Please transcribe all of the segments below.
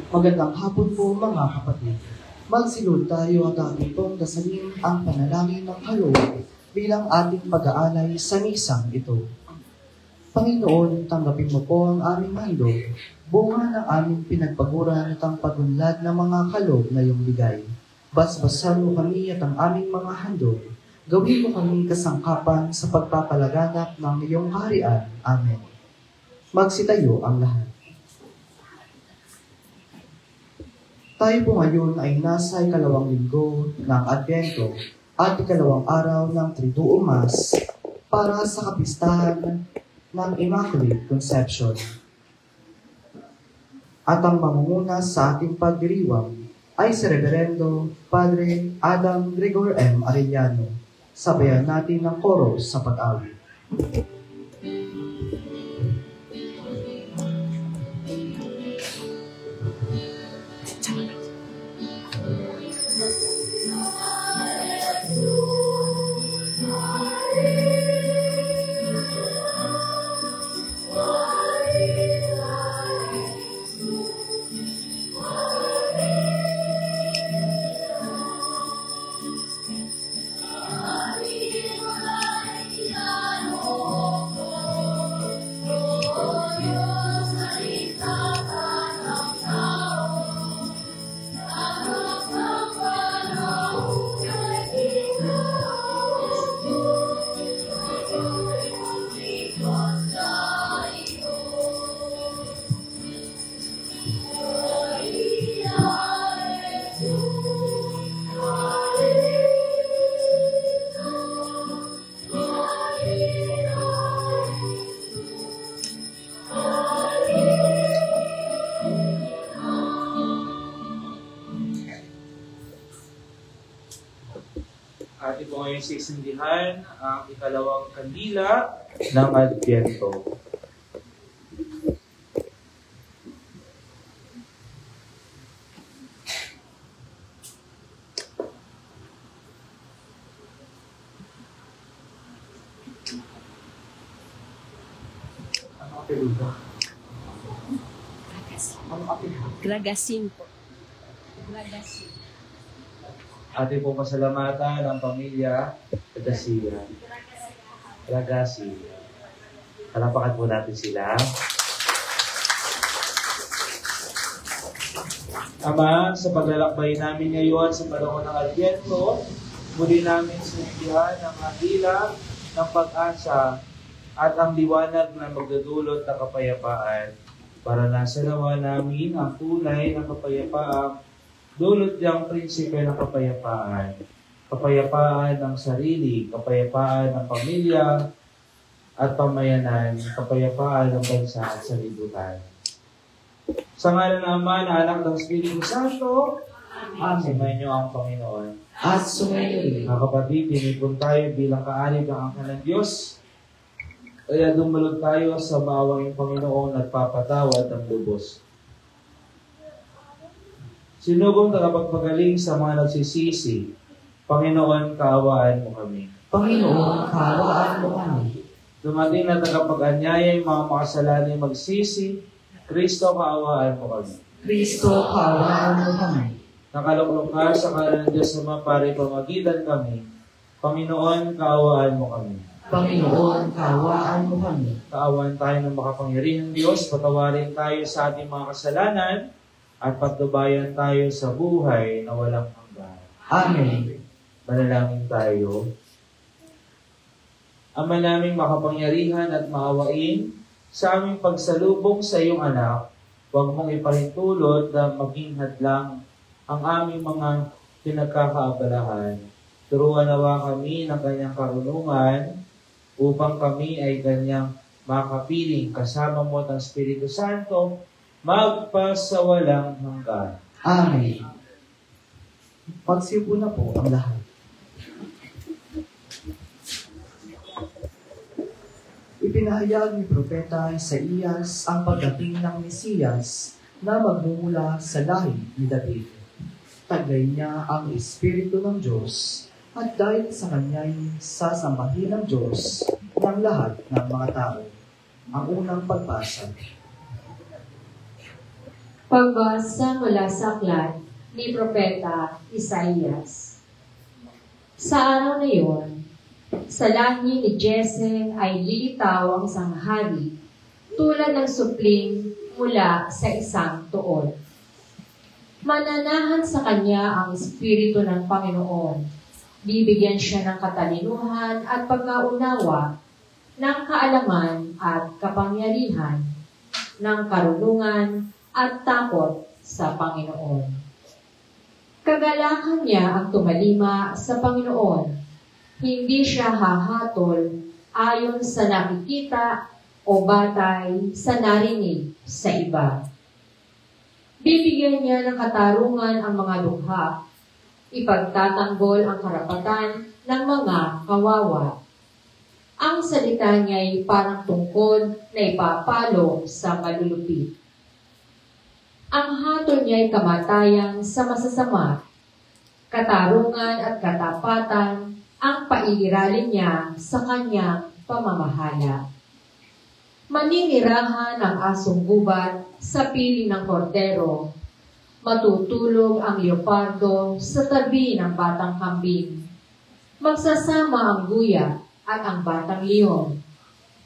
Magandang hapon po mga kapatid. Magsilod tayo at ating pong dasalin ang panalangin ng kaloob bilang ating pag-aalay sa misang ito. Panginoon, tanggapin mo po ang aming handog, bunga ng aming pinagpaguran at ang pagunlad ng mga kaloob na iyong bigay. Basbasan mo kami at ang aming mga handog, gawin mo kami kasangkapan sa pagpapalaganap ng iyong kaharian. Amen. Magsitayo ang lahat. Tayo po ngayon ay nasa ikalawang linggo ng Advento at ikalawang araw ng Triduum Mass para sa kapistahan ng Immaculate Conception. At ang mamumuna sa ating pagdiriwang ay si Reverendo Padre Adam Gregor M. Arellano. Sabayan natin ng koro sa pag-awit. Atin po ngayon sisindihan ang ikalawang kandila ng Advento. Ano apelido? Ano apelido? Gragasin po. Gragasin. Atin po pasalamatan ang pamilya Gragasin. Gragasin. Palapakan po natin sila. Ama, sa paglalakbay namin ngayon sa panahon ng Adbyento, muli namin sinigihan ang handila ng pag-asa at ang liwanag na magdudulot ng kapayapaan para nasa nawa namin ang tunay ng kapayapaan, dulot niyang prinsipe ng kapayapaan, kapayapaan ng sarili, kapayapaan ng pamilya at pamayanan, kapayapaan ng bansa at sanlibutan. Sa ngalan ng Ama, ng Anak, ng Espiritu Santo, Amen. sumayin niyo ang Panginoon. At sumayo rin. Mga kapatid, tinipon tayo bilang kaalib ng angkan ng Diyos. Kaya dumalog tayo sa maawang Panginoon at papatawad ng lubos. Sinugong tagapagpagaling sa mga nagsisisi, Panginoon, kaawaan mo kami. Panginoon, kaawaan mo kami. Dumating na tagapag-anyaya yung mga makasalanay magsisi, Kristo, kaawaan mo kami. Kristo, kaawaan mo kami. Nakaluklok ka sa kanan ng Diyos na mapari pamagitan kami. Panginoon, kaawaan mo kami. Panginoon, kaawaan mo kami. Kaawaan tayo ng makapangyarihang Diyos, patawarin tayo sa ating mga kasalanan, at patnubayan tayo sa buhay na walang hanggan. Amen. Manalangin tayo. Ama naming makapangyarihan at maawain, sa aming pagsalubong sa iyong anak, huwag mong ipahintulot na maging hadlang ang aming mga pinagkakaabalahan. Turuan nawa kami ng kanyang karunungan upang kami ay kanyang makapiling kasama mo at ang Espiritu Santo magpasawalang hanggan. Amen. Pagsiupo na po ang lahat. Ipinahayag ni Propeta Isaías ang pagdating ng Mesiyas na magmumula sa lahi ni David. Taglay niya ang Espiritu ng Diyos at dahil sa kanya'y sasambahin ng Diyos ng lahat ng mga tao. Ang unang pagbasa. Pagbasa mula sa aklat ni Propeta Isaías. Sa araw na iyon, sa lahi ni Jesse ay lilitaw ang isang hari tulad ng supling mula sa isang tuod. Mananahan sa kanya ang Espiritu ng Panginoon. Bibigyan siya ng katalinuhan at pagkaunawa, ng kaalaman at kapangyarihan, ng karunungan at takot sa Panginoon. Kagalakan niya ang tumalima sa Panginoon. Hindi siya hahatol ayon sa nakikita o batay sa narinig sa iba. Bibigyan niya ng katarungan ang mga lukha, ipagtatanggol ang karapatan ng mga kawawa. Ang salita niya ay parang tungkod na ipapalo sa malulupit. Ang hatol niya ay kamatayan sa masasama, katarungan at katapatan ang pairalin niya sa kanyang pamamahala. Maninirahan ang asong gubat sa pili ng kordero. Matutulog ang leopardo sa tabi ng batang kambing. Magsasama ang guya at ang batang leon,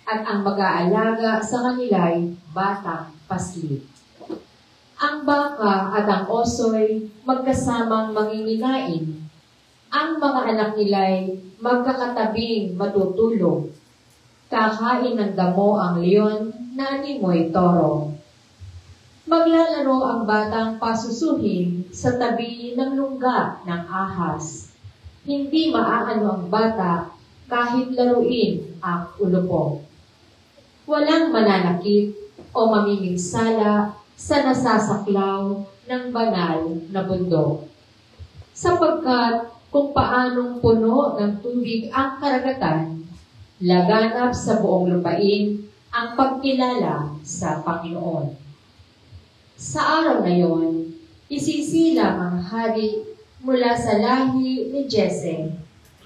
at ang mag-aalaga sa kanila'y batang paslit. Ang baka at ang oso'y magkasamang manginginain. Ang mga anak nila'y magkakatabing matutulog. Kakain ng damo ang leon na animoy toro. Maglalaro ang batang pasusuhin sa tabi ng lungga ng ahas. Hindi maaano ang bata kahit laruin ang ulupong. Walang mananakit o mamiminsala sa nasasaklaw ng banal na bundok. Sapagkat kung paanong puno ng tubig ang karagatan, laganap sa buong lupain ang pagkilala sa Panginoon. Sa araw na yon, isisilang ang hari mula sa lahi ni Jesse,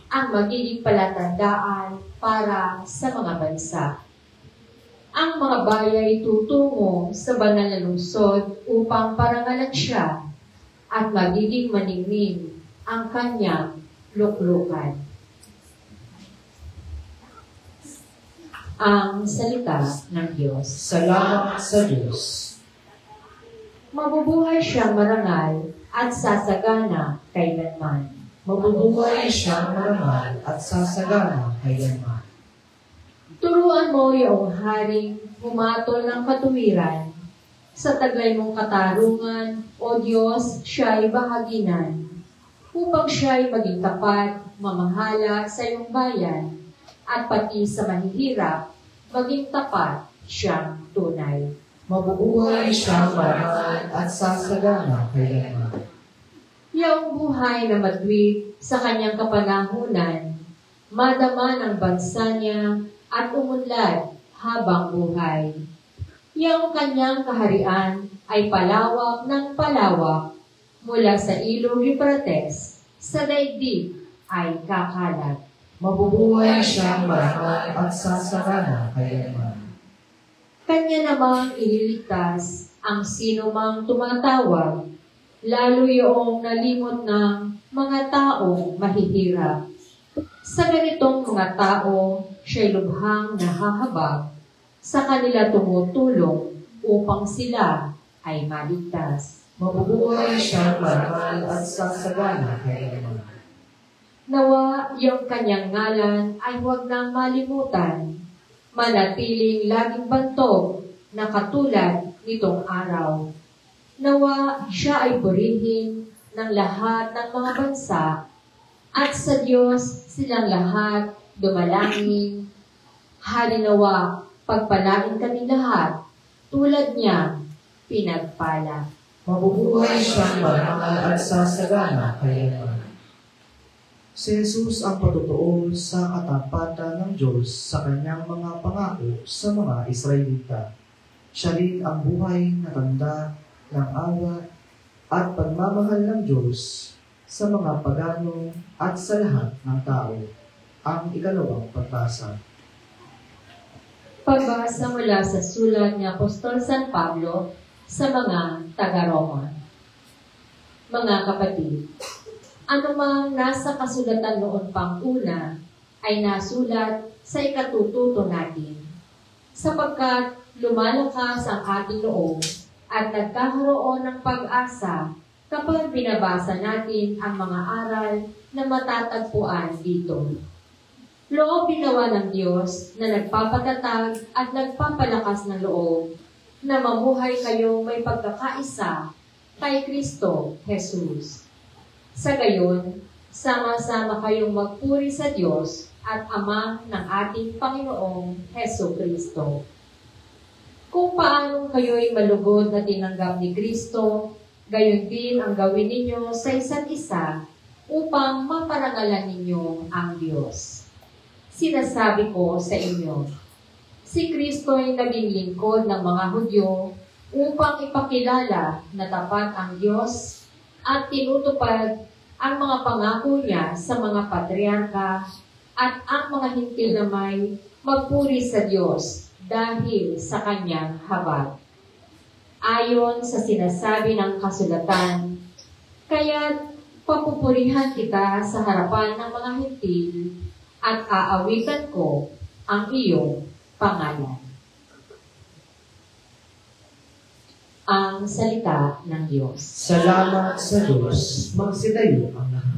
ang magiging palatandaan para sa mga bansa. Ang mga bayay tutungo sa banal na lungsod upang parangalan siya at magiging maningning ang kanyang luklukan. Ang salita ng Diyos. Salamat sa Diyos. Mabubuhay siyang marangal at sasagana kailanman. Mabubuhay siyang marangal at sasagana kailanman. Turuan mo iyong haring humatol ng katuwiran. Sa taglay mong katarungan, O Diyos, siya'y bahaginan. Upang siya'y maging tapat, mamahala sa iyong bayan, at pati sa mahihirap, maging tapat siyang tunay. Mabubuhay siyang marangal at sasagana kailanman. Iyong buhay na madwik sa kanyang kapanahunan, madama ng bansa niya at umunlad habang buhay. Iyong kanyang kaharian ay palawak ng palawak mula sa ilog Euphrates, sa daigdig ay kakalat. Mabubuhay siyang marangal at sasagana kailanman. Kanya namang ililigtas ang sino mang tumatawag, lalo yung nalimot ng mga taong mahihirap. Sa ganitong mga tao, siya'y lubhang nahahabag, sa kanila tumutulong upang sila ay maligtas. Mabubuhay siyang marangal at sasagana kailanman. Nawa yung kanyang ngalan ay huwag nang malimutan, manatiling laging bantog na katulad nitong araw. Nawa siya ay purihin ng lahat ng mga bansa at sa Diyos silang lahat dumalangin. Halinawa, pagpalain kami lahat tulad niya pinagpala. Mabubuhay siyang marangal at sasagana kailanman. Si Jesus ang patutuo sa katapatan ng Diyos sa kanyang mga pangako sa mga Israelita. Siya rin ang buhay na tanda ng awa at pagmamahal ng Diyos sa mga pagano at sa lahat ng tao. Ang ikalawang pagtasa. Pagbasa mula sa sulat ni Apostol San Pablo sa mga taga-Roma. Mga kapatid, anumang nasa kasulatan noon pang una ay nasulat sa ikatututo natin, sapagkat lumalakas ang ating loob at nagkakaroon ng pag-asa kapag binabasa natin ang mga aral na matatagpuan dito. Loob ginawa ng Diyos na nagpapatatag at nagpapalakas ng loob na mamuhay kayong may pagkakaisa kay Kristo Jesus. Sa gayon, sama-sama kayong magpuri sa Diyos at Ama ng ating Panginoong Heso Kristo. Kung paanong kayo'y malugod na tinanggap ni Kristo, gayon din ang gawin ninyo sa isa't isa upang maparangalan ninyo ang Diyos. Sinasabi ko sa inyo, si Kristo ay naging lingkod ng mga Hudyo upang ipakilala na tapat ang Diyos at tinutupad ang mga pangako niya sa mga patriarka at ang mga hintil na may magpuri sa Diyos dahil sa kanyang habag. Ayon sa sinasabi ng kasulatan, kaya't papupurihan kita sa harapan ng mga hintil at aawitan ko ang iyong pangalan. Ang salita ng Diyos. Salamat sa Diyos. Magsitayo ang lahat.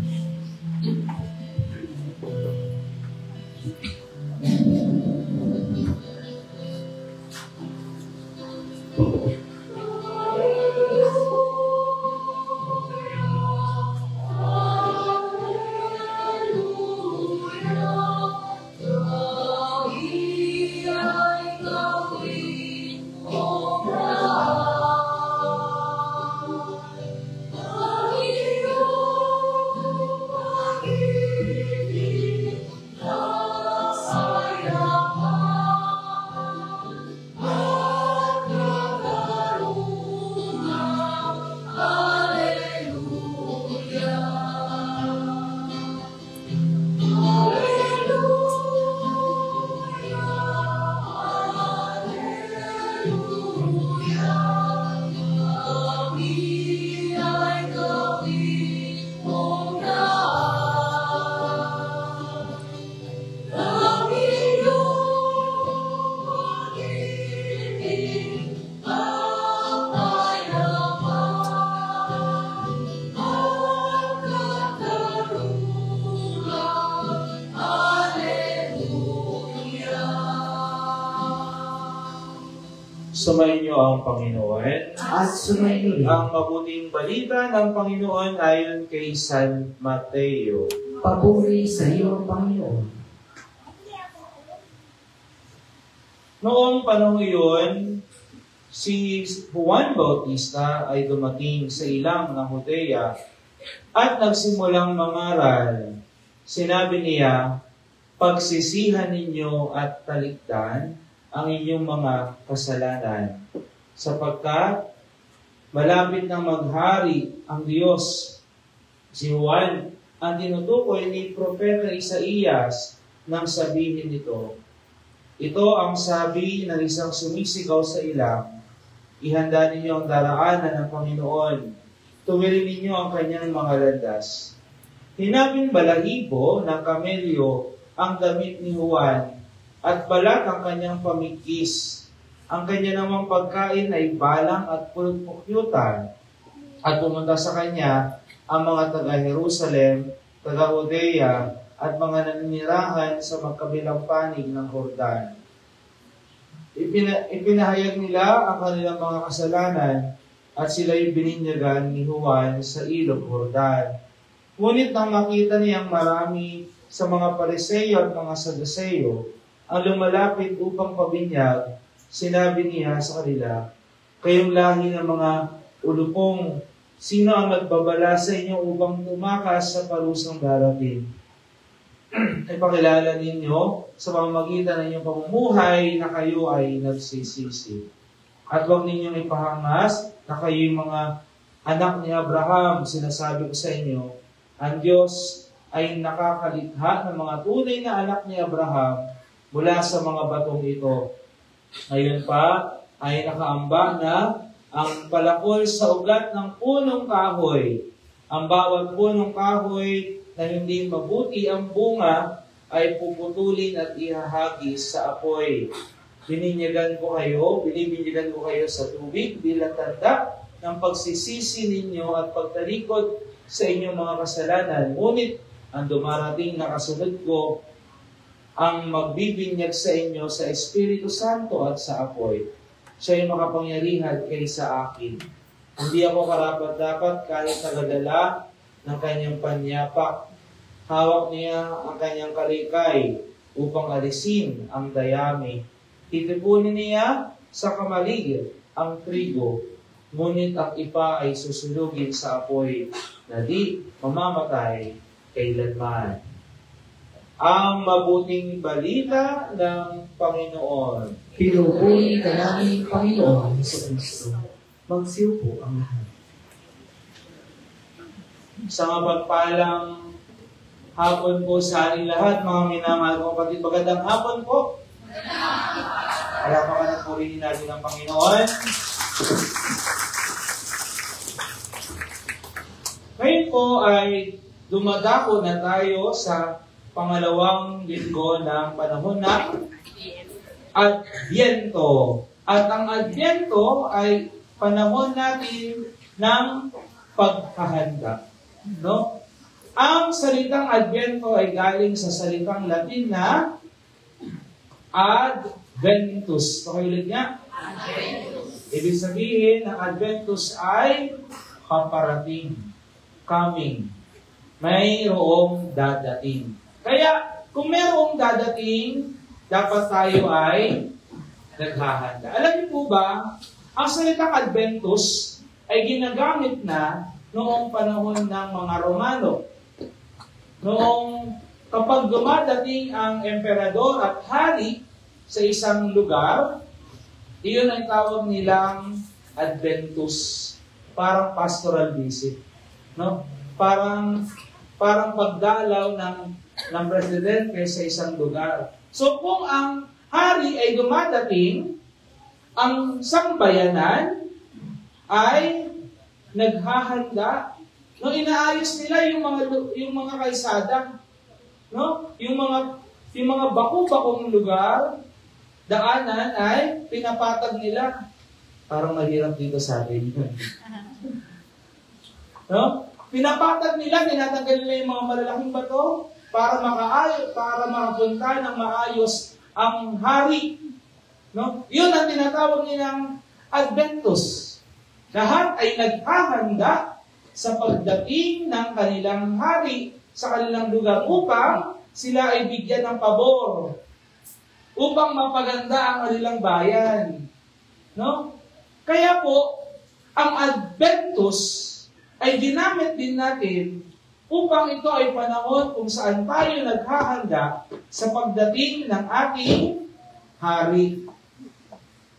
Sumainyo ang Panginoon. At sumainyo rin. Ang mabuting balita ng Panginoon ayon kay San Mateo. Papuri sa iyo, Panginoon. Noong panahon iyon, si Juan Bautista ay dumating sa ilang ng Judea at nagsimulang mangaral. Sinabi niya, pagsisihan ninyo at talikdan ang inyong mga kasalanan, sapagkat malapit nang maghari ang Diyos. Si Juan ang tinutukoy ni Propeta Isaías nang sabihin nito, ito ang sabi ng isang sumisigaw sa ilang, ihanda ninyo ang daraanan ng Panginoon, tuwirin ninyo ang kanyang mga landas. Hinabing balahibo ng kamelyo ang damit ni Juan, at balat ang kanyang pamigkis. Ang kanya namang pagkain ay balang at pulpukyutan. At pumunta sa kanya ang mga taga-Jerusalem, taga-Judea, at mga naninirahan sa magkabilang panig ng Jordan. Ipinahayag nila ang kanilang mga kasalanan at sila'y bininyagan ni Juan sa ilog Jordan. Ngunit nang makita niyang marami sa mga Pariseo at mga Saduceo ang lumalapit upang pabinyag, sinabi niya sa kanila, kayong lahi ng mga ulupong, sino ang nagbabala sa inyo upang tumakas sa parusang darating? Ipakilala ninyo sa pamamagitan ng inyong pamumuhay na kayo ay nagsisisi. At huwag ninyong ipahangas na kayo'y mga anak ni Abraham. Sinasabi ko sa inyo, ang Diyos ay nakakalikha ng mga tunay na anak ni Abraham mula sa mga batong ito. Ngayon pa ay nakaamba na ang palakol sa ugat ng punong kahoy. Ang bawat punong kahoy na hindi mabuti ang bunga ay puputulin at ihahagis sa apoy. Binibinyagan ko kayo sa tubig bilang tanda ng pagsisisi ninyo at pagtalikod sa inyong mga kasalanan. Ngunit ang dumarating na kasunod ko ang magbibinyag sa inyo sa Espiritu Santo at sa apoy. Siya ay makapangyarihan kaysa akin. Hindi ako karapat-dapat kahit nagadala ng kanyang panyapak. Hawak niya ang kanyang kalikay upang alisin ang dayami. Titipunin niya sa kamaligid ang trigo, ngunit ang ipa ay susulugin sa apoy na di mamamatay kailanman. Ang mabuting balita ng Panginoon. Pinupuri ka namin, Panginoon sa Kristo. Magsiupo ang lahat. Sa mapagpalang hapon po sa ating lahat, mga minamahal kong kapatid. Magandang hapon po. Alapakan at purihin natin ang Panginoon. Ngayon po ay dumadako na tayo sa pangalawang linggo ng panahon ng Adbyento. At ang Adbyento ay panahon natin ng paghahanda. No? Ang salitang Adbyento ay galing sa salitang Latin na Adventus. Pakiulit niya. Ibig sabihin ng Adventus ay paparating, coming. Mayroong dadating. Kaya, kung mayroong dadating, dapat tayo ay naghahanda. Alam niyo po ba, ang salitang Adventus ay ginagamit na noong panahon ng mga Romano. Noong kapag dumadating ang emperador at hari sa isang lugar, iyon ang tawag nilang Adventus. Parang pastoral visit. No? Parang pagdalaw ng presidente sa isang lugar. So kung ang hari ay dumadating, ang sambayanan ay naghahanda. No, inaayos nila yung mga kalsada, no? Yung mga baku-bakong lugar, daanan ay pinapatag nila. Parang mahirap dito sa atin. No? Pinapatag nila, tinatanggal nila yung mga malalaking bato para makapunta ng maayos ang hari. No? Yun ang tinatawag nilang Adventus. Lahat ay naghahanda sa pagdating ng kanilang hari sa kanilang lugar upang sila ay bigyan ng pabor, upang mapaganda ang kanilang bayan. No? Kaya po, ang Adventus ay ginamit din natin upang ito ay panahon kung saan tayo naghahanda sa pagdating ng ating hari.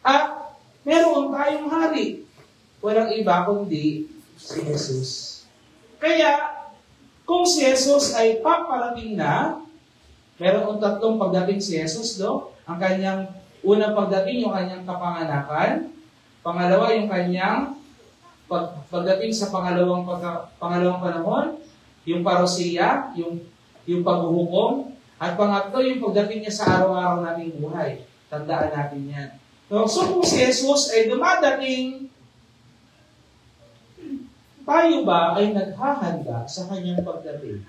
At meron tayong hari. Walang iba kundi si Jesus. Kaya, kung si Jesus ay paparating na, meron tatlong pagdating si Jesus, no? Ang kanyang unang pagdating, yung kanyang kapanganakan. Pangalawa, yung kanyang pagdating sa pangalawang panahon, yung parousia, yung paghuhukom. At pangatlo, yung pagdating niya sa araw-araw nating buhay. Tandaan natin yan. So kung si Jesus ay dumadating, tayo ba ay naghahanda sa kanyang pagdating?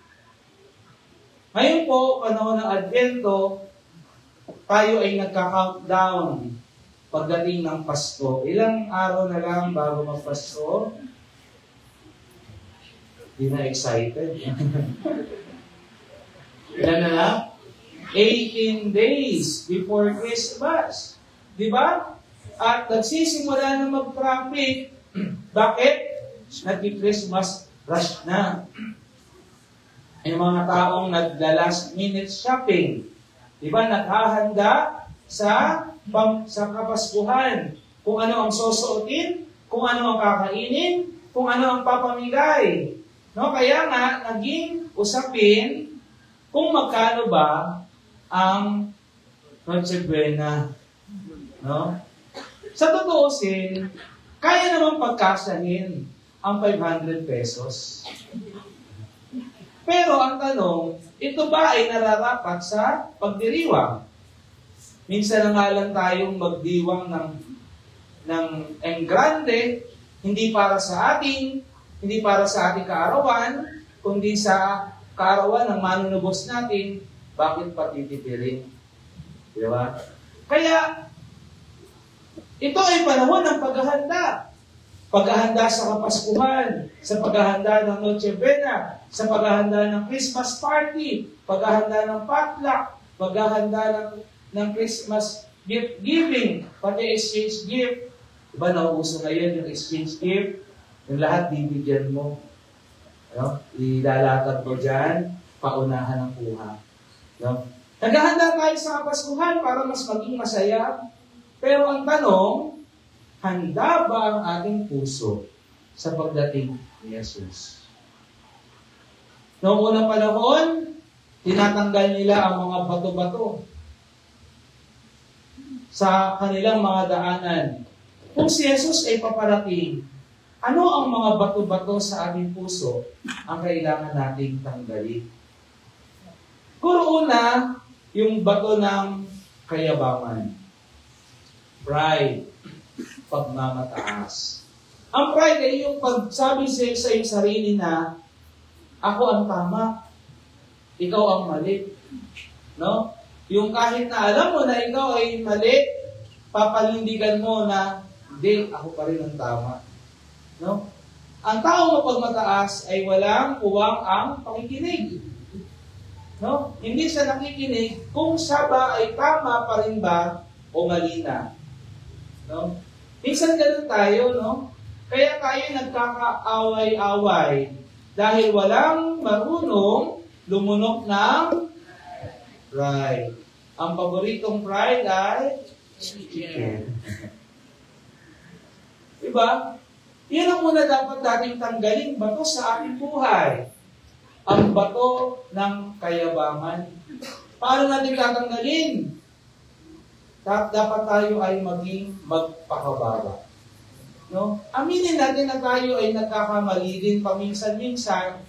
Ngayon po, panahon ng Advento, tayo ay nagka-countdown pagdating ng Pasko. Ilang araw na lang bago mag-Pasko? Hindi na excited. Ilan na lang? 18 days before Christmas. Di ba? At nagsisimula na mag-traffic. Bakit? Nag-Christmas rush na. Yung mga taong nagla-last minute shopping. Di ba? Naghahanda sa Kapaskuhan. Kung ano ang susuotin, kung ano ang kakainin, kung ano ang papamigay. No? Kaya nga, naging usapin kung magkano ba ang Noche Buena. No? Sa tutuusin, kaya naman pagkasahin ang 500 pesos. Pero ang tanong, ito ba ay nararapat sa pagdiriwang? Minsan na nga lang tayong magdiwang ng enggrande, hindi para sa ating kaarawan, kundi sa kaarawan ng manunubos natin, bakit patitipirin? Di ba? Kaya, ito ay panahon ng paghahanda. Paghahanda sa Kapaskuhan, sa paghahanda ng Noche Buena, sa paghahanda ng Christmas party, paghahanda ng potluck, paghahanda ng Christmas gift giving, pati exchange gift. Diba nauuso ngayon yung exchange gift? Yung lahat bibigyan mo. No? Ilalatag mo dyan, paunahan ng kuha. No? Naghahanda tayo sa Kapaskuhan para mas maging masaya. Pero ang tanong, handa ba ang ating puso sa pagdating ni Jesus? Noong unang panahon, tinatanggal nila ang mga bato-bato sa kanilang mga daanan. Kung si Jesus ay paparating, ano ang mga bato-bato sa ating puso ang kailangan nating tanggalin? Kung una, yung bato ng kayabangan. Pride. Pagmamataas. Ang pride ay yung pagsabi sa iyong sarili na ako ang tama, ikaw ang mali. No? Yung kahit na alam mo na ikaw ay mali, papalindigan mo na hindi, ako pa rin ang tama. No? Ang tao mapagmataas ay walang uwang ang pakikinig. No? Hindi siya nakikinig kung siya ba ay tama pa rin ba o mali na. No? Minsan ganun tayo, no? Kaya tayo nagkakaaway-away dahil walang marunong lumunok ng pride. Ang paboritong pride ay chicken. Diba? Yan ang muna dapat nating tanggalin, bato sa ating buhay. Ang bato ng kayabangan. Paano natin tatanggalin? Dapat tayo ay maging magpakababa. No? Aminin natin na tayo ay nagkakamali din paminsan-minsan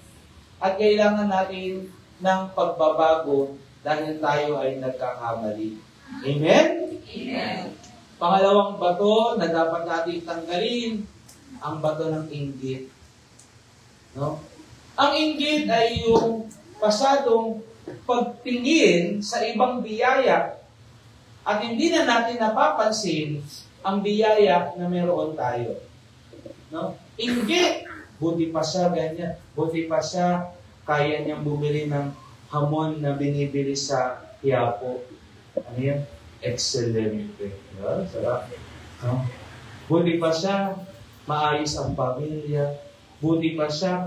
at kailangan natin ng pagbabago dahil tayo ay nagkakamali. Amen? Amen. Pangalawang bato na dapat natin tanggalin, ang bato ng inggit. No? Ang inggit ay yung pasadong pagtingin sa ibang biyaya At hindi na natin napapansin ang biyaya na meron tayo. No? Hindi. Buti pa siya ganyan. Buti pa siya kaya niyang bumili ng hamon na binibili sa Quiapo. Ano yan? Excelente. Diba? Sarap. No? Buti pa siya, maayos ang pamilya. Buti pa siya.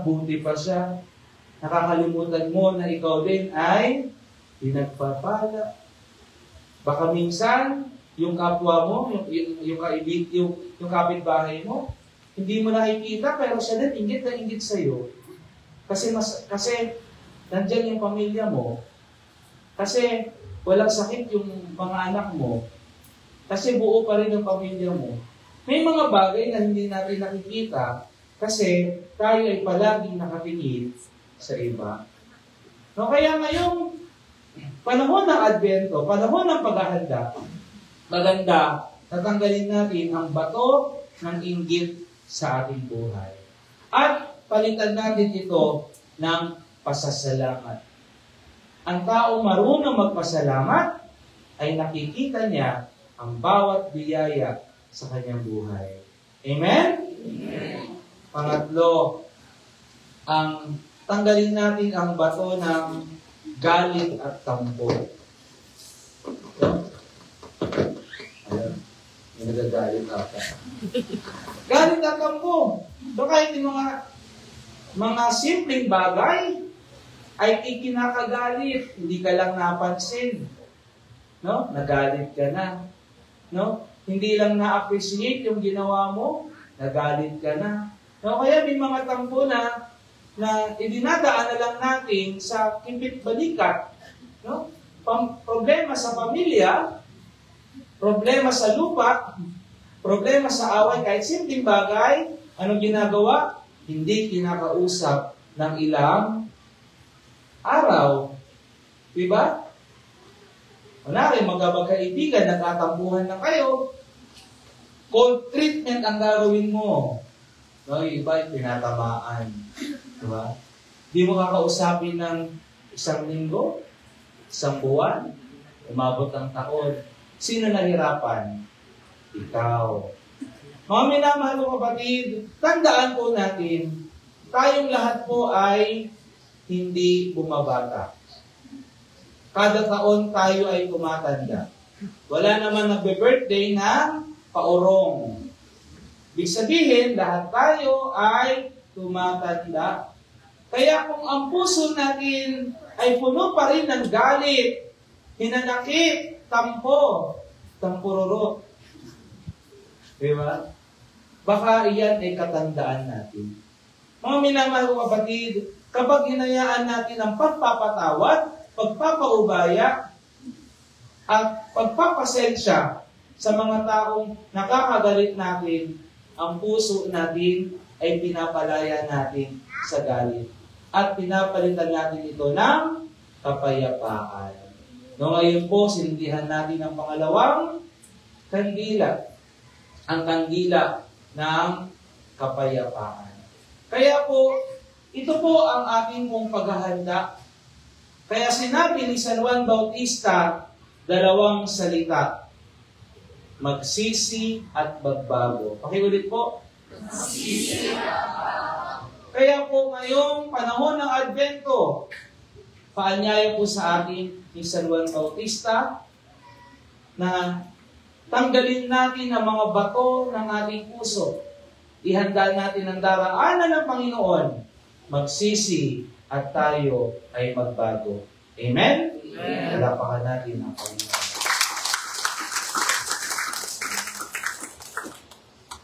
Nakakalimutan mo na ikaw din ay pinagpapala. Baka minsan, yung kapwa mo, yung kapitbahay mo, hindi mo nakikita, pero siya din, inggit na inggit sa'yo. Kasi nandyan yung pamilya mo. Kasi walang sakit yung mga anak mo. Kasi buo pa rin yung pamilya mo. May mga bagay na hindi natin nakikita kasi tayo ay palaging nakatingin sa iba. No, kaya ngayong panahon ng Advento, panahon ng paghahanda, maganda, tatanggalin natin ang bato ng inggit sa ating buhay. At palitan natin ito ng pasasalamat. Ang tao marunong magpasalamat ay nakikita niya ang bawat biyaya sa kanyang buhay. Amen? Amen. Pangatlo, ang tanggalin natin ang bato ng galit at tampo. Ayan. May nagagalit ata. Galit at tampo. So kahit yung mga simpleng bagay ay ikinakagalit. Hindi ka lang napansin. No? Nagalit ka na. No? Hindi lang na-appreciate yung ginawa mo, nagalit ka na. No? Kaya may mga tampo na idinadaan na lang natin sa kimpit-balikat. No? Problema sa pamilya, problema sa lupa, problema sa away, kahit simpleng bagay, anong ginagawa? Hindi kinakausap ng ilang araw. Diba? Kunwari, magkaibigan, nagkatampuhan na kayo, cold treatment ang gagawin mo. No, yung iba, tinatamaan. Diba? Di mo kakausapin ng isang linggo, isang buwan, umabot ang taon. Sino nahirapan? Ikaw. Mga minamahal ko kapatid, tandaan po natin, tayong lahat po ay hindi bumabata. Kada taon tayo ay tumatanda. Wala naman nagbe-birthday na paurong. Ibig sabihin, lahat tayo ay tumatanda. Kaya kung ang puso natin ay puno pa rin ng galit, hinanakit, tampururot. Diba? Baka iyan ay katandaan natin. Mga minamahal ko kapatid, kapag hinayaan natin ang pagpapatawad, pagpapaubaya, at pagpapasensya sa mga taong nakakagalit natin, ang puso natin ay pinapalaya natin sa galit. At pinapalitan natin ito ng kapayapaan. No, ngayon po, sinindihan natin ang pangalawang kandila. Ang kandila ng kapayapaan. Kaya po, ito po ang ating mong paghahanda. Kaya sinabi ni San Juan Bautista, dalawang salita. Magsisi at magbago. Pakiulit po. Magsisi at magbago. Kaya po ngayong panahon ng Advento, paanyaya po sa atin ni San Juan Bautista na tanggalin natin ang mga bato ng ating puso. Ihanda natin ang daraanan ng Panginoon. Magsisi at tayo ay magbago. Amen? Amen. Palapakan natin ang Panginoon.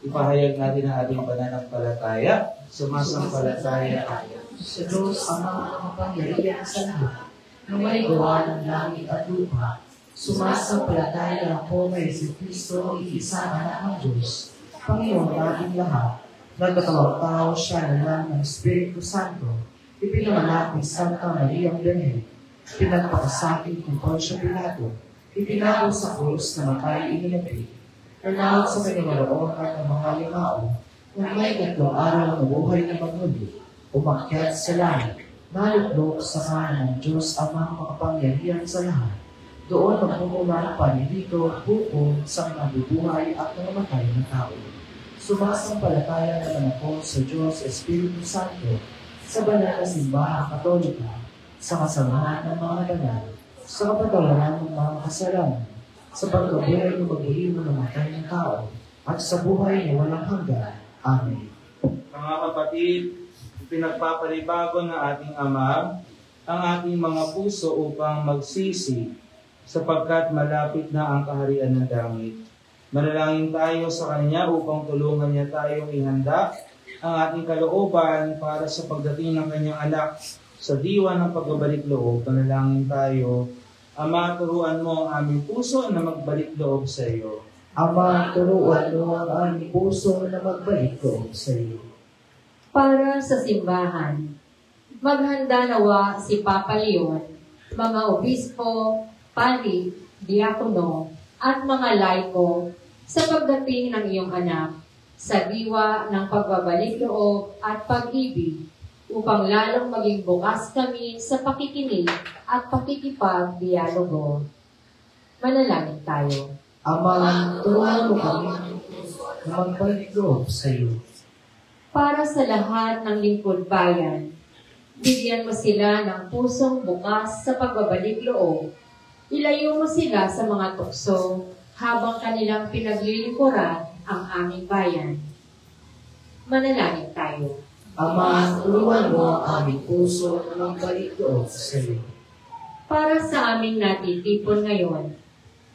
Ipahayag natin ang ating pananampalataya. Sumasampalataya tayo sa Diyos ang mga makapangyarihan sa lahat, na may gawa ng langit at lupa. Sumasampalataya ako may si Kristo, iisa anak ng Diyos, Panginoon nating lahat. Nagkatawang tao siya na lang ng Espiritu Santo, ipinanganak ni Santa Maria Virgen, pinagpakasakit ng Poncio Pilato, ipinako sa krus na matay inilapit, nanawag sa pinangaroonan ng mga limao, nang may 3 araw na buhay na magmuli, umakyat sa langit, naluklok sa kanan ng Diyos ang mga makapangyarihan sa lahat. Doon magmumula ang panilito, bukod sa nabubuhay at namamatay na tao. Sumasampalataya naman ako sa Diyos Espiritu Santo, sa banal na simbahang Katolika, sa kasamahan ng mga banal, sa kapatawaran ng mga kasalanan, sa pagkabuhay ng magbuli ng namatay ng tao, at sa buhay na walang hanggan. Amen. Mga kapatid, pinagpapalibago ng ating Ama ang ating mga puso upang magsisi sapagkat malapit na ang kaharian ng langit. Manalangin tayo sa Kanya upang tulungan niya tayong ihanda ang ating kalooban para sa pagdating ng Kanyang anak sa diwa ng pagbabalik loob. Manalangin tayo. Ama, turuan mo ang aming puso na magbalik loob sa iyo. Ama, turuan mo ang aming puso na magbalik loob sa iyo. Para sa simbahan, maghanda nawa si Papa Leon, mga obispo, pari, diakono, at mga laiko sa pagdating ng iyong anak sa diwa ng pagbabalik loob at pag-ibig upang lalong maging bukas kami sa pakikinig at pakikipag-dialogo. Manalangin tayo. Ama, turuan mo kami na magbalik loob sa iyo. Para sa lahat ng lingkod bayan, bigyan mo sila ng pusong bukas sa pagbabalik loob. Ilayo mo sila sa mga tukso habang kanilang pinaglilingkuran ang aming bayan. Manalangin tayo. Ama, turuan mo ang aming puso na magbalik loob sa iyo. Para sa aming natitipon ngayon,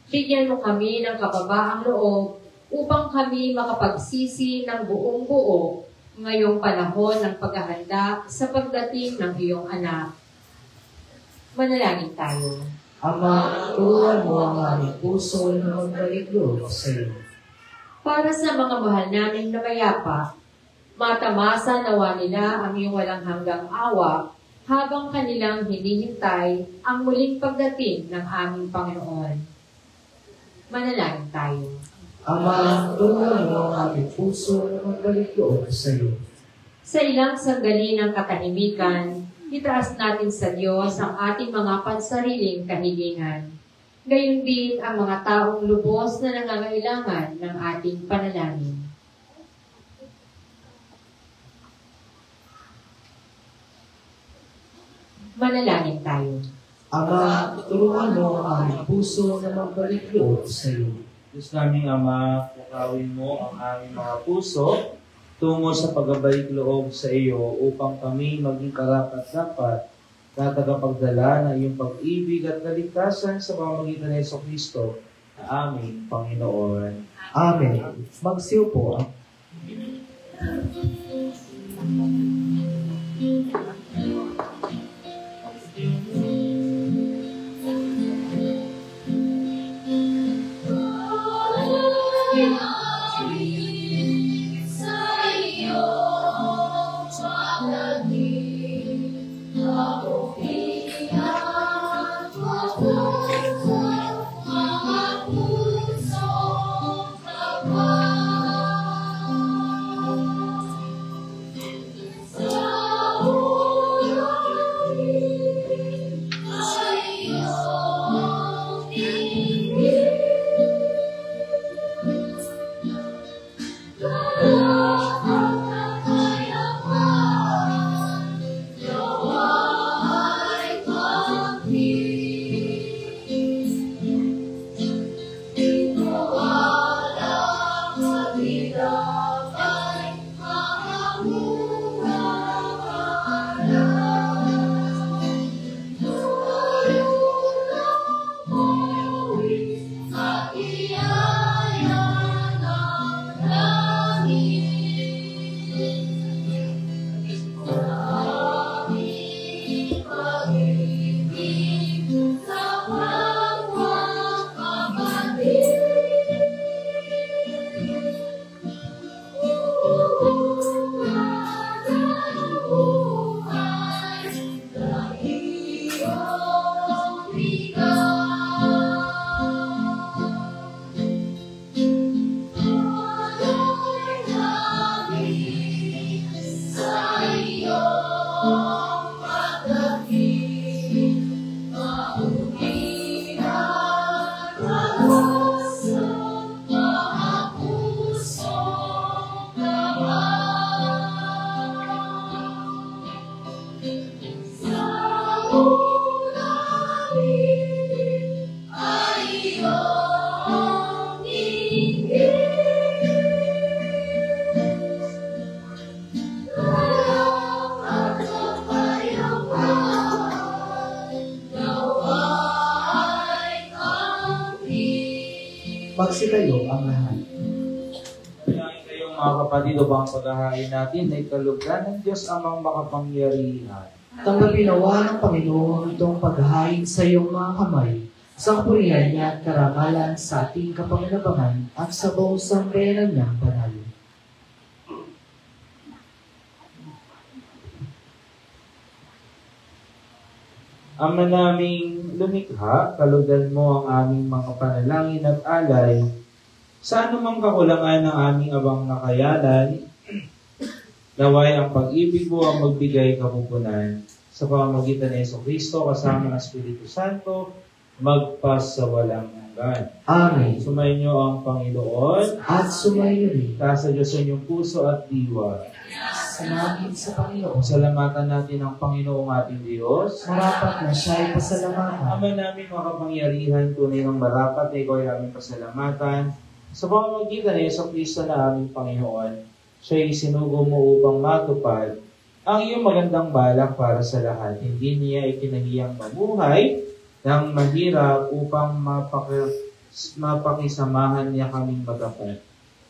bigyan mo kami ng kababaang loob upang kami makapagsisi ng buong buo ngayong panahon ng paghahanda sa pagdating ng iyong anak. Manalangin tayo. Ama, turuan mo ang aming puso na magbalik loob sa iyo. Para sa mga mahal namin na mayapa, matamasa nawa nila ang iyong walang hanggang awa habang kanilang hinihintay ang muling pagdating ng aming Panginoon. Manalangin tayo. Ama, turuan mo ang aming puso na magbalik loob sa iyo. Sa ilang sandali ng katahimikan, itaas natin sa Diyos ang ating mga pansariling kahilingan. Gayon din ang mga taong lubos na nangangailangan ng ating panalangin. Manalangin tayo. Ama, turuan mo ang aming puso na magbalik loob sa iyo. Diyos naming Ama, pukawin mo ang aming mga puso tungo sa pagbabalik loob sa iyo upang kami maging karapat-dapat na tagapagdala ng iyong pag-ibig at kaligtasan sa pamamagitan ng Jesucristo na aming Panginoon. Amen. Magsiupo. Magsitayo ang lahat. Kailangan kayong mga kapatid o bang paghahain natin ay kalugdan ng Diyos amang makapangyarihan. Tanggapin nawa ng Panginoon itong paghahain sa iyong mga kamay, sa kapurihan niya at karangalan sa ating kapanginabangan at sa buong sambayanan niyang banal. Ama naming lumikha, kalugdan mo ang aming mga panalangin at alay sa anumang kakulangan ng aming abang nakayanan. Naway ang pag-ibig mo ang magbigay kapupunan sa pamamagitan ng Jesucristo kasama ng Espiritu Santo, magpasawalang hanggan. Amen. Sumayin niyo ang Panginoon At sumayo rin sa Diyos sa inyong puso at diwa. salamin sa Panginoon. Salamatan natin ang Panginoong ating Diyos. Marapat na siya ay pasalamatan. Ama namin makapangyarihan, tunay ng marapat na ikaw ay aming pasalamatan. Sa pamamagitan ng Jesucristo na aming Panginoon, siya ay sinugo mo upang matupad ang iyong magandang balak para sa lahat. Hindi niya ikinahiyang mamuhay ng mahirap upang mapakisamahan niya kaming matapat.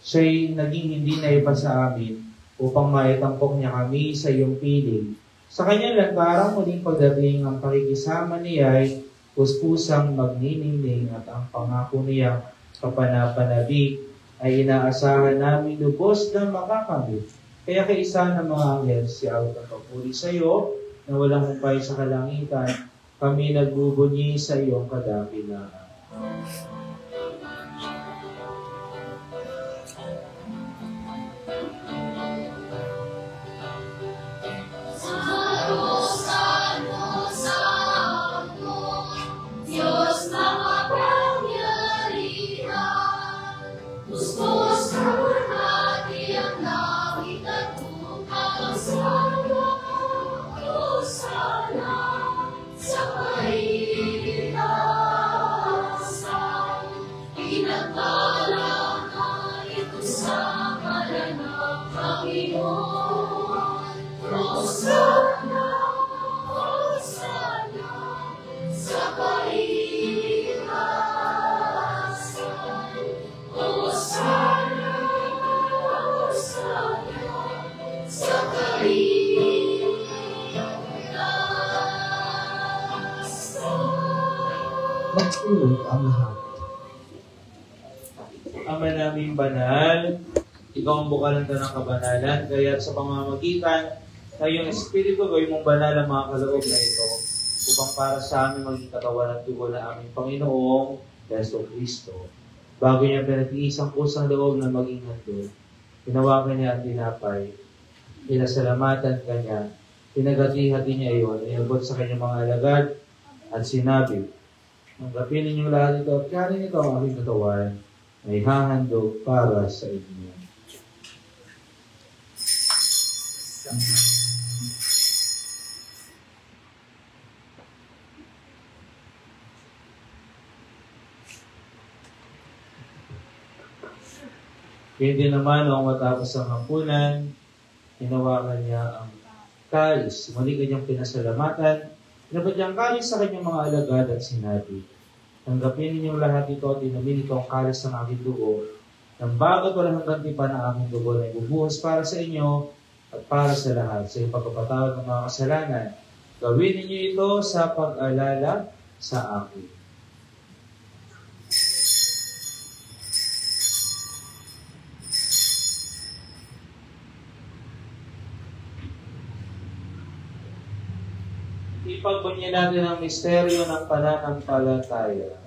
Siya ay naging hindi na iba sa amin upang maitampok niya kami sa iyong piling. Sa kanyang lantarang muling pagdating, ang pakikisama niya ay puspusang magniningning at ang pangako niya kapanapanabik ay inaasahan namin lubos na makakamit. Kaya kaisa ng mga anghel si Awit ang papuri sa iyo na walang humpay sa kalangitan, kami nagbubunyi sa iyong kadakilaan. Magsulog ang lahat. Ama naming banal, ikaw ang bukal ng tanang kabanalan, kaya sa pamamagitan ng iyong Espiritu, gawin mong banal ang mga kaloob na ito, upang para sa amin maging katawan at dugo na aming Panginoong Jesucristo. Bago niya pinatiis ang kusang loob na maging handog, tinawagan niya ang tinapay, pinasalamatan kanya, pinagati-hati niya iyon, inabot sa kanyang mga alagad, at sinabi, "Tanggapin ninyong lahat ito at kanin ito ang aking katawan na ihahandog para sa inyo." Hindi naman nung matapos ang hampunan, hinawakan niya ang kalis. Muli kanyang pinasalamatan. Inabot niya ang kalis sa kanyang mga alagad at sinabi, "Tanggapin ninyong lahat ito at inumin ito ang kalis ng aking dugo. Nang bagat walang hanggang tipan ng aking dugo na ibubuhos para sa inyo at para sa lahat sa ipagpapatawad ng mga kasalanan. Gawin ninyo ito sa pag-alala sa akin." Ipagbunyi natin ang misteryo ng pananampalataya.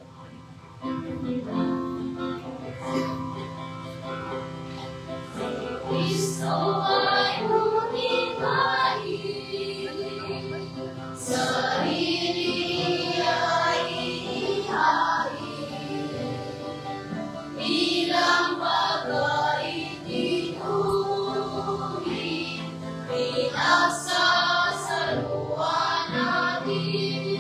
Kristo ay lumikhain, sarili ay ihain, bilang bagay itinuri, pinagsasaluan natin,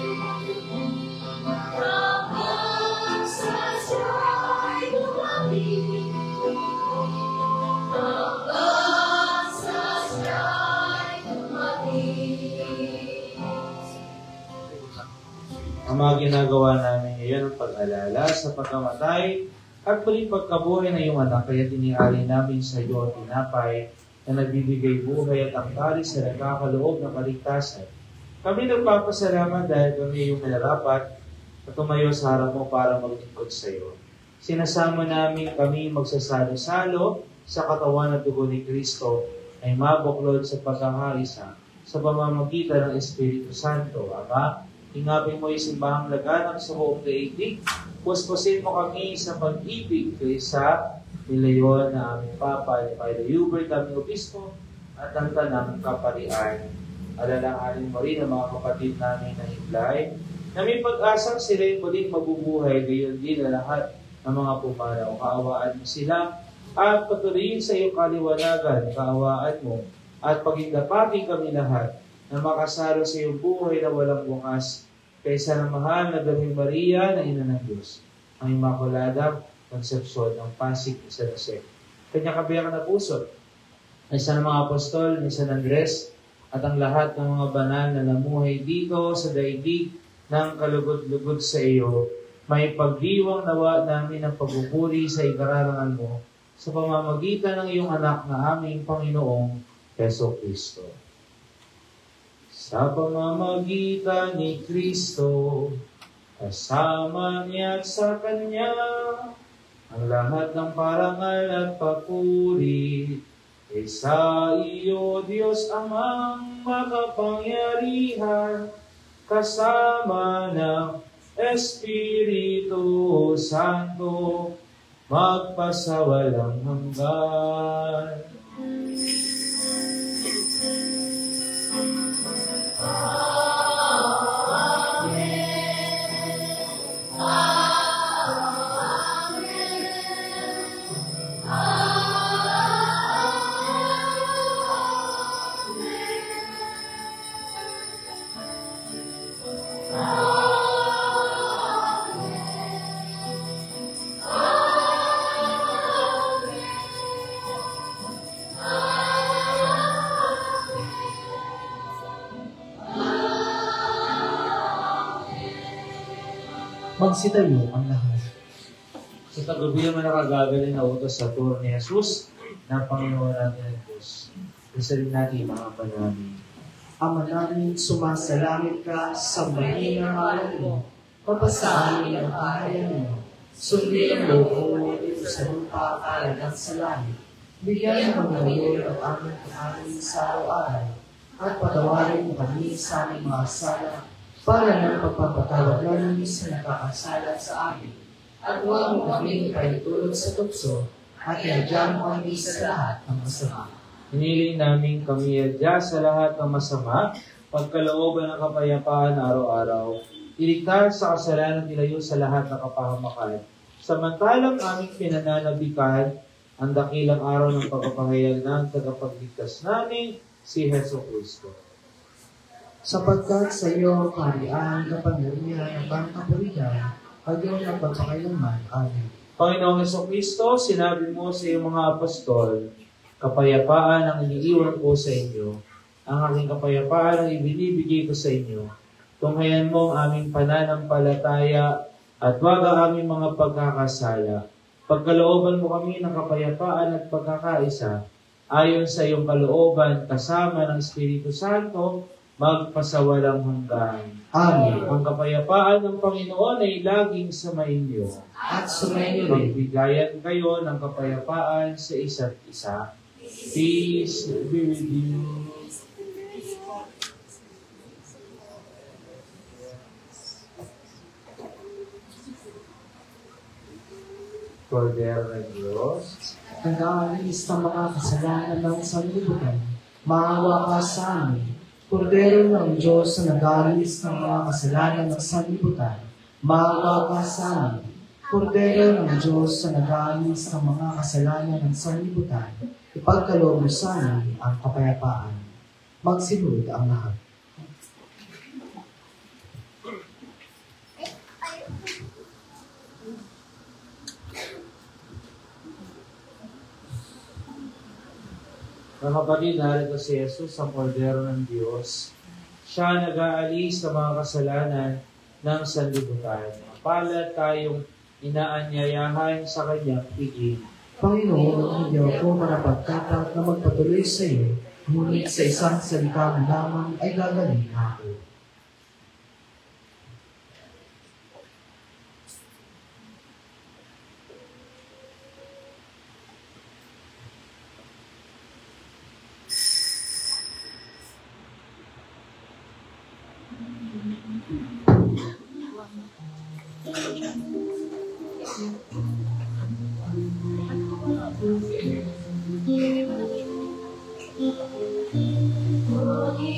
hanggang sa siya'y dumating. Ang mga ginagawa namin ngayon ang pag-alala sa pagkamatay At muling pagkabuhay na iyong anak, kaya tinialay namin sa iyo ang tinapay na nagbibigay buhay at ang kalis na nagkakaloob ng kaligtasan. Kami nagpapasalamat dahil kami iyong nararapat at tumayo sa harap mo para maglingkod sa iyo. Sinasama namin kami magsasalo-salo sa katawan at dugo ni Kristo ay mabuklod sa pagkakaisa sa pamamagitan ng Espiritu Santo. Ama, ingapin mo yung simbahang laganap sa buong daigdig. Puspusin mo kami sa pag-ibig kaysa nilayon na aming Papa, ni Padre Hubert, aming Obispo, at ang tanang kaparian. Alalahanin mo rin ang mga kapatid namin na hiblay, na may pag-asang sila'y muling mabubuhay, gayon din na lahat ng mga pumanaw. Kaawaan mo sila, at patuloyin sa iyong kaliwanagan, kaawaan mo, at pagindapati kami lahat, na makasalo sa iyong buhay na walang bukas, kaysa ng mahal na Birhen Maria na Ina ng Diyos, ang Immaculadang Konsepsyon ng Pasig ni San Jose. Kanya kabiyak na puso, ay sa mga apostol ni San Andres, at ang lahat ng mga banal na namuhay dito sa daigdig ng kalugod-lugod sa iyo, may pagdiwang nawa namin ang pagpupuri sa ikararangan mo sa pamamagitan ng iyong anak na aming Panginoong Heso Kristo. Sa pamamagitan ni Kristo, kasama niya at sa Kanya, ang lahat ng parangal at papuri, ay sa iyo, Diyos Amang makapangyarihan, kasama ng Espiritu Santo, magpasawalang hanggan. Magsitayo ang lahat. Sa tagubi naman nakagagaling na utos sa turo ni Jesus na Panginoon natin ang Diyos. Isa rin natin mga panalangin. Ama namin, sumasalangit ka sa mahina ngalan mo. Papasa amin ang kaharian mo. Sundin ang loob mo dito sa lupa at sa langit. Bigyan mo ngayon ang aming kakanin sa araw-araw. At patawarin mo kami sa aming mga sala para ng pagpapatawad namin sa nakakasala sa amin. At huwag mo kami ipahitulog sa tukso at iadyan mo kami sa lahat ng masama. Hiniling namin kami adya sa lahat ng masama, pagkalooban ng kapayapaan araw-araw, iligtas sa kasalanan nilayo sa lahat ng kapahamakan. Samantalang aming pinananabikan ang dakilang araw ng pagpapahayag ng tagapagligtas namin, si Heso Kristo. Sapagkat sa iyo ang kaharian, kapangyarihan, at ang kapurihan, hanggang nagpapakailanman. Amen. Panginoong Heso Kristo, sinabi mo sa iyong mga apostol, kapayapaan ang iniiwan ko sa inyo, ang aking kapayapaan ang ibinibigay ko sa inyo. Tunghayan mo ang aming pananampalataya at wag ang aming mga pagkakasala. Pagkalooban mo kami ng kapayapaan at pagkakaisa, ayon sa iyong kalooban kasama ng Espiritu Santo, magpasawalang hanggan. Amen. Ang kapayapaan ng Panginoon ay laging sumainyo. At sumainyo rin. Magbigayan kayo ng kapayapaan sa isa't isa. Peace be with you. Cordero ng Diyos, Nag-aalis ng mga kasalanan ng sanlibutan, maawa ka sa amin. Cordero ng Diyos na nag-aalis ng mga kasalanan ng sanlibutan, maawa ka sa amin. Cordero ng Diyos na nag-aalis ng mga kasalanan ng sanlibutan, ipagkaloob mo sa amin ang kapayapaan. Magsilod ang lahat. Mga kapatid, narito si Jesus, ang Cordero ng Diyos. Siya nag-aalis sa mga kasalanan ng sanlibutan. Palad tayong inaanyayahan sa kanyang piging. Panginoon, hindi ako marapagdapat na magpatuloy sa iyo, ngunit sa isang salita mo lamang ay gagaling ako.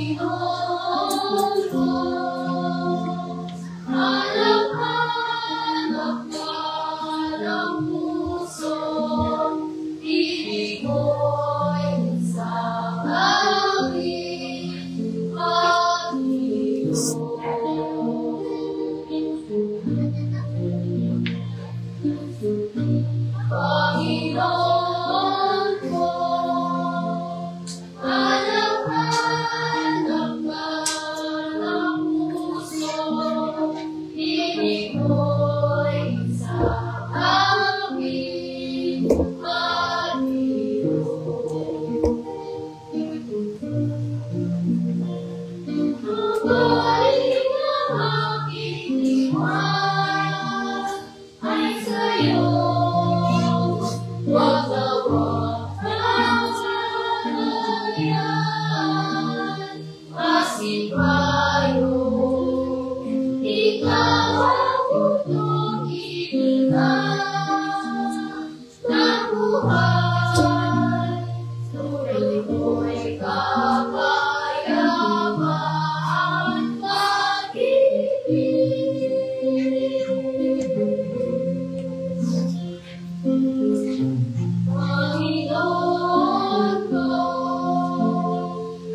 Panginoon ko, hanap-hanap ka ng puso, ibig mo'y sa aking Panginoon. Panginoon ko, hanap-hanap ka ng puso, ibig mo'y sa aking Galing ang aking iwan ay sa'yo. Wag na wag na yan, asin tayo. Ikaw ang putong ibigay ng buhay. Tuloy mo'y kapayapaan Panginoon ko,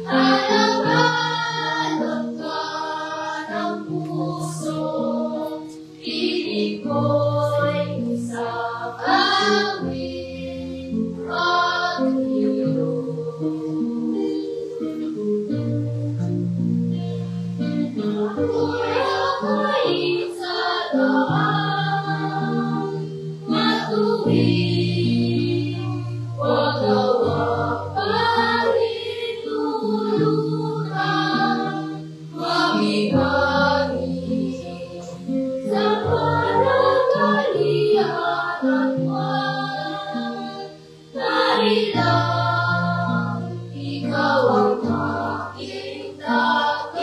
hanap-hanap ka ng puso, ibig mo'y sa aming Purapain sa daan, matuwid, wag na wag pa rin tulutan, mamigani sa panagalian at wan. Darilang ikaw ang aking dapat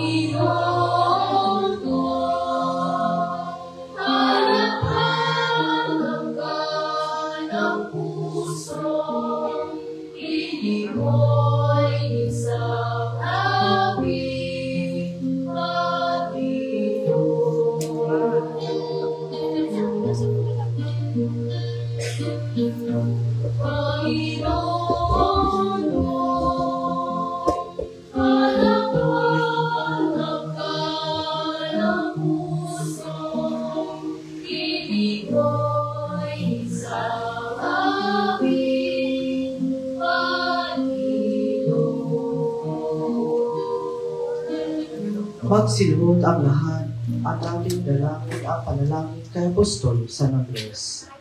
Panginoon ko, hanap-hanap ka ng puso, ibig mo'y isang aming Panginoon ko, hanap-hanap ka ng puso, ibig mo'y isang aming Panginoon. Magsilhod ang lahat at ating dalangin ang panalangin kay Apostol San Andres.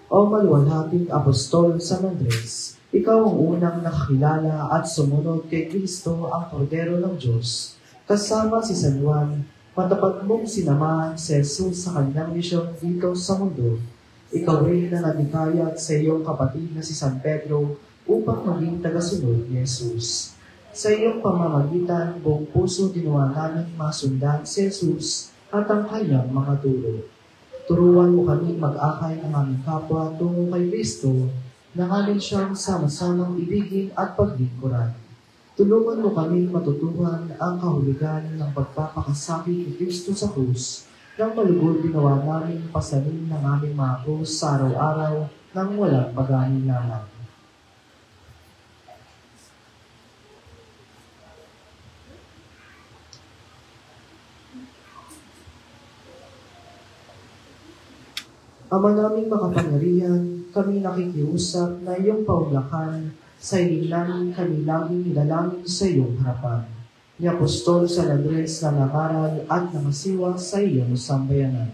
O maluwalhating Apostol San Andres, ikaw ang unang nakakilala at sumunod kay Kristo ang Kordero ng Diyos. Kasama si San Juan, matapat mong sinamahan si Jesus sa kanyang misyon dito sa mundo. Ikaw rin na nadikayat sa iyong kapatid na si San Pedro upang maging tagasunod ni Jesus. Sa iyong pamamagitan, buong puso ginawa namin masundan si Jesus at ang kanyang mga turo. Turuan mo kami mag-akay ng aming kapwa tungo kay Kristo na namin siyang sama-samang ibigin at paglingkuran. Tulungan mo kami matutuhan ang kahulugan ng pagpapakasakit ni Kristo sa krus nang malugod ginawa namin pasanin ng aming mga krus sa araw-araw nang walang pag-aalinlangan. Ama naming makapangyarihan, kami nakikiusap na iyong paunlakan Sa namin kami laging nilalangin sa iyong harapan. Ni Apostol San Andres na nangaral at namasiwa sa iyong sambayanan.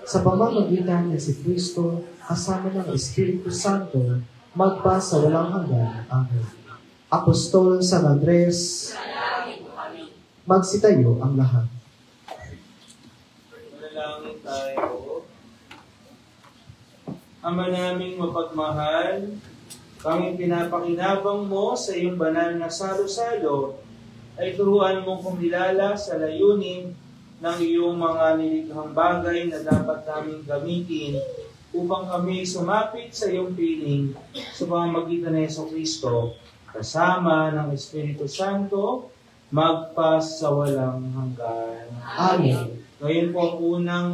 Sa pamamagitan ni si Kristo, kasama ng Espiritu Santo, magpa sa walang hanggan. Amen. Apostol San Andres, magsitayo ang lahat. Manalangin tayo. Ama naming mapagmahal, kami pinapakinabang mo sa iyong banal na salo-salo, ay turuan mong kumilala sa layunin ng iyong mga nilikhang bagay na dapat naming gamitin upang kami sumapit sa iyong piling sa pamamagitan ng Jesucristo, kasama ng Espiritu Santo, magpas sa walang hanggan. Amen. Ngayon po ang unang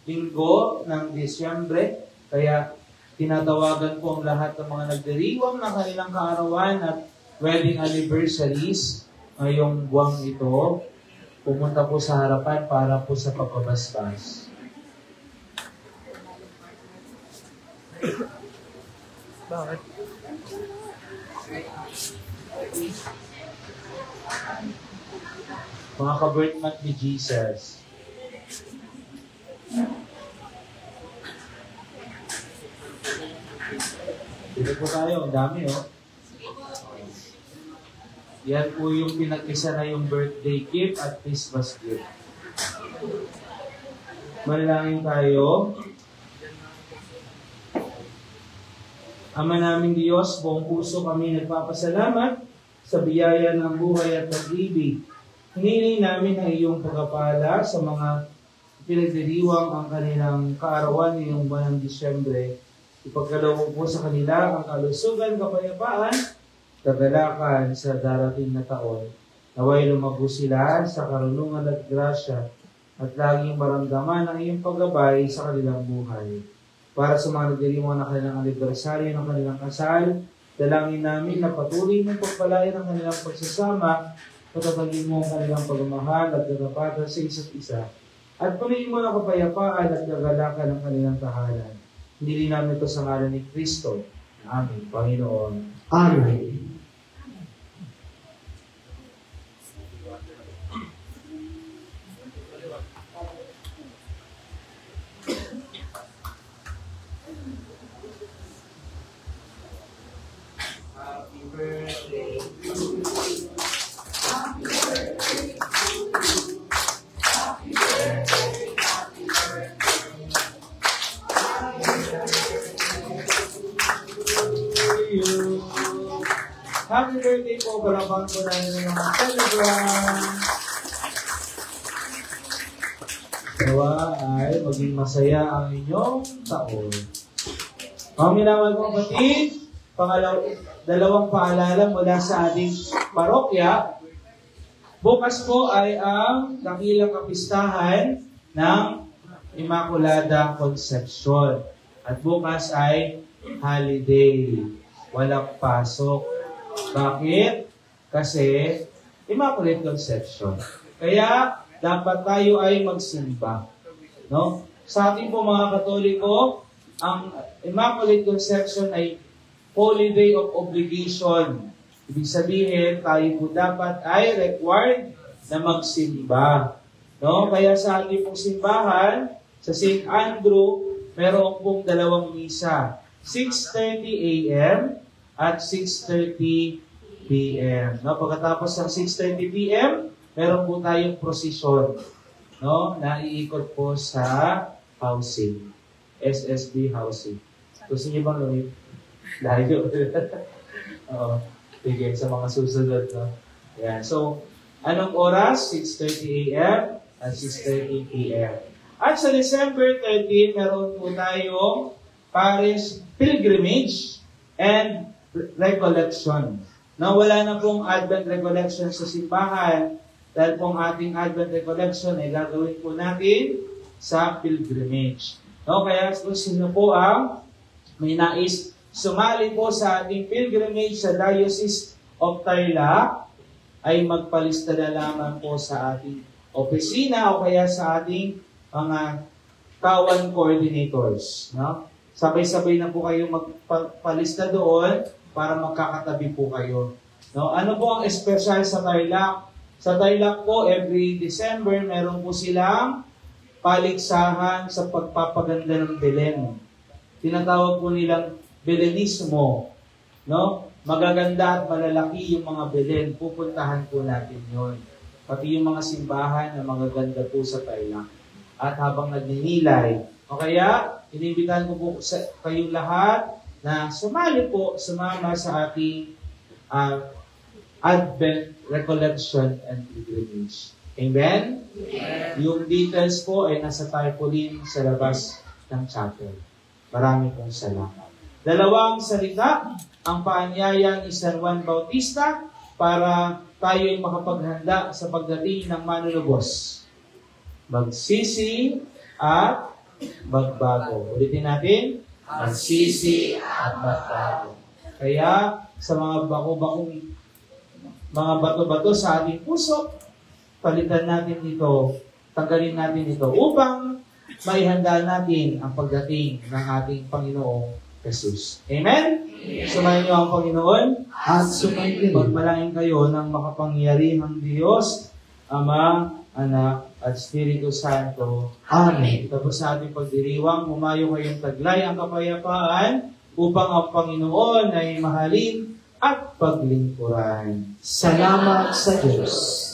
linggo ng Disyembre, kaya tinatawagan po ang lahat ng mga nagdiriwang ng kanilang kaarawan at wedding anniversaries ngayong buwang ito. Pumunta po sa harapan para po sa pagpabasbas. Bakit? Mga ka-birth month ni Jesus. Dito po tayo, ang dami Yan po yung pinag-isa na yung birthday gift at Christmas gift. Manalangin tayo. Ama naming Diyos, buong puso kami nagpapasalamat sa biyaya ng buhay at pag-ibig. Hiniling namin ang iyong pagpapala sa mga pinagdiriwang ang kanilang kaarawan ngayong buwan ng Disyembre. Ipagkaloob po sa kanila ang kalusugan, kapayapaan, kagalakan sa darating na taon. Naway lumago sila sa karunungan at grasya at laging maramdaman ang iyong paggabay sa kanilang buhay. Para sa mga nagdiriwang na kanilang anibersaryo ng kanilang kasal, dalangin namin na patuloy mong pagpalain ang kanilang pagsasama, patatagin mo ang kanilang pagmamahal at katapatan sa isa't isa, at punuin mo ng kapayapaan at kagalakan ng kanilang tahanan. Hindi namin ito sa ngalan ni Kristo. Amen. Panginoon. Amen. Happy birthday to you. Happy birthday to you. Happy birthday, happy birthday. Happy birthday po, balabang po namin ng mga celebrants. Nawa ay maging masaya ang inyong taon. Mga minamahal kong kapatid, dalawang paalala mula sa ating parokya. Bukas po ay ang dakilang kapistahan ng Immaculada Concepcion. At bukas ay holiday. Walang pasok. Bakit? Kasi Immaculate Conception. Kaya dapat tayo ay magsimba. No? Sa ating po mga Katoliko, ang Immaculate Conception ay Holy Day of Obligation. Ibig sabihin, tayo po dapat ay required na magsimba. No? Kaya sa ating pong simbahan, sa St. Andrew, meron pong dalawang misa. 6:30 a.m. at 6:30 p.m. No? Pagkatapos ng 6:30 p.m., meron po tayong prosesyon. No? Naiikot po sa housing. SSB housing. Gusto niyo bang lumip? Layo. Oo. Sige, sa mga susunod. No? Yan. So, anong oras? 6:30 a.m. at 6:30 p.m. At sa December 13, meron po tayong parish pilgrimage and recollection. Na wala na pong Advent recollection sa simbahan dahil pong ating Advent recollection ay gagawin po natin sa pilgrimage. No, kaya kung sino po ang may nais sumali po sa ating pilgrimage sa Diocese of Tarlac, ay magpalista na lamang po sa ating opisina o kaya sa ating mga tawan coordinators. No? Sabay-sabay na po kayong magpalista doon para magkakatabi po kayo. No? Ano po ang espesyal sa Tarlac? Sa Tarlac po, every December, meron po silang paligsahan sa pagpapaganda ng Belen. Tinatawag po nilang Belenismo. No? Magaganda at malalaki yung mga Belen. Pupuntahan po natin yon. Pati yung mga simbahan na magaganda po sa Tarlac. At habang nagninilay. O kaya, inimbitahan ko po sa kayong lahat na sumama sa ating Advent Recollection and Pilgrimage. Amen? Amen? Yung details po ay nasa tarpaulin sa labas ng chapel. Marami pong salamat. Dalawang salita, ang paanyaya ni San Juan Bautista para tayo ay makapaghanda sa pagdating ng manunubos. Magsisi at magbago. Ulitin natin, magsisi at magbago. Kaya sa mga bako-bakong mga bato-bato sa ating puso, palitan natin ito, tanggalin natin ito upang maihanda natin ang pagdating ng ating Panginoong Jesus. Amen? Sumayin niyo ang Panginoon At sumayin. Pagmalangin kayo ng makapangyarihang Diyos, Ama, Anak, at Espiritu Santo. Amen. Tapos sa ating pagdiriwang, humayo kayong taglay ang kapayapaan upang ang Panginoon ay mahalin at paglingkuran. Salamat sa Diyos.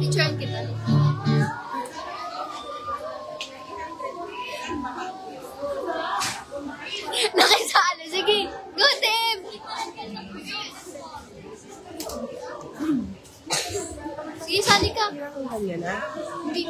Picturean kita. Nakisali. Sige. Go, Tim! Sige, sali ka. Hindi,